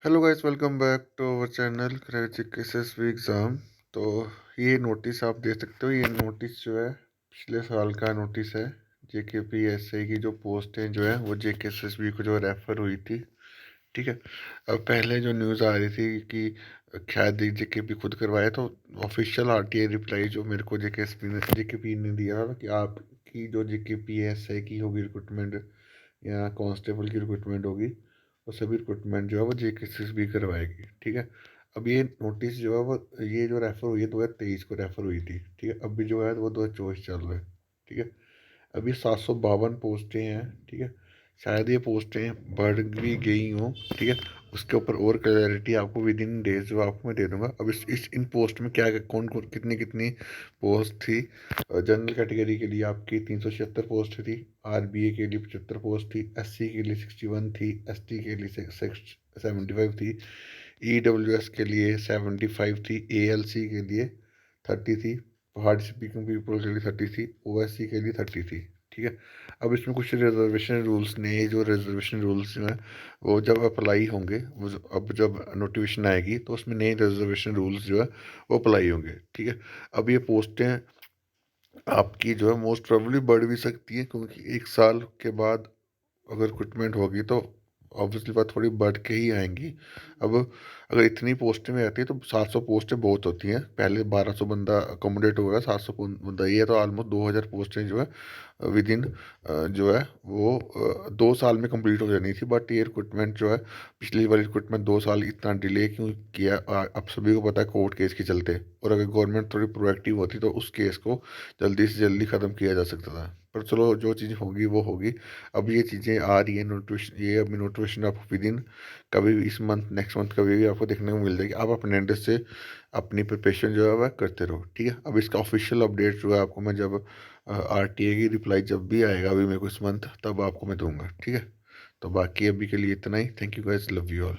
Hello guys, welcome back to our channel crack SSB exam. तो ये notice आप देख सकते हो। ये नोटिस जो है पिछले साल का नोटिस है। जेकेपीएससी की जो पोस्टें जो है वो जेकेएसएसबी को जो रेफ़र हुई थी। ठीक है। अब पहले जो न्यूज़ आ रही थी कि शायद जेकेपी खुद करवाया, तो ऑफिशियल आरटीआई रिप्लाई जो मेरे को जेकेपी ने दिया था कि आपकी जो जेकेपीएससी की होगी रिक्रूटमेंट या कांस्टेबल की रिक्रूटमेंट होगी, वो सभी रिक्रूटमेंट जो है वो जेकेएसएसबी करवाएगी। ठीक है। अब ये नोटिस जो है वो ये जो रेफर हुई है 2023 को रेफर हुई थी। ठीक है। अभी जो है वो 2024 चल रहा है। ठीक है। अभी 752 पोस्टें हैं। ठीक है। शायद ये पोस्टें बढ़ भी गई हों। ठीक है। उसके ऊपर और क्लैरिटी आपको विद इन डेज जो आपको मैं दे दूंगा। अब इस इन पोस्ट में क्या कौन कौन कितनी कितनी पोस्ट थी। जनरल कैटेगरी के लिए आपकी 376 पोस्ट थी। आरबीए के लिए 75 पोस्ट थी। एससी के लिए 61 थी। एसटी के लिए 75 थी। ईडब्ल्यूएस के लिए 75 थी। एएलसी के लिए 30 थी। पहाड़ी स्पीकिंग पीपल के लिए 30 थी। ओएससी के लिए 30 थी। ठीक है। अब इसमें कुछ रिजर्वेशन रूल्स ने, जो रिजर्वेशन रूल्स हैं वो जब अप्लाई होंगे, अब जब नोटिफिकेशन आएगी तो उसमें नए रिजर्वेशन रूल्स जो है वो अप्लाई होंगे। ठीक है। अब ये पोस्टें आपकी जो है मोस्ट प्रोबेबली बढ़ भी सकती है, क्योंकि एक साल के बाद अगर रिक्रूटमेंट होगी तो ऑब्वियसली बात थोड़ी बढ़ के ही आएंगी। अब अगर इतनी पोस्टें में आती है तो 700 पोस्टें बहुत होती हैं। पहले 1200 बंदा अकोमोडेट होगा, 700 बंदा, ये तो ऑलमोस्ट 2000 पोस्टें जो है विद इन जो है वो 2 साल में कंप्लीट हो जानी थी। बट ये रिक्रूटमेंट जो है, पिछली वाली रिक्रूटमेंट 2 साल इतना डिले क्यों किया, अब सभी को पता है कोर्ट केस के चलते। और अगर गवर्नमेंट थोड़ी प्रोएक्टिव होती तो उस केस को जल्दी से जल्दी ख़त्म किया जा सकता था। पर चलो, जो चीज़ होगी वो होगी। अब ये चीज़ें आ रही है नोटिफिकेशन, ये अभी नोटिफिकेशन आपको विद इन कभी भी इस मंथ, नेक्स्ट मंथ, कभी भी आपको देखने को मिल जाएगी। आप अपने एंड से अपनी प्रिपरेशन जो है वह करते रहो। ठीक है। अब इसका ऑफिशियल अपडेट जो है आपको मैं जब आरटीए की रिप्लाई जब भी आएगा अभी मेरे को इस मंथ, तब आपको मैं दूंगा। ठीक है। तो बाकी अभी के लिए इतना ही। Thank you guys, love you all.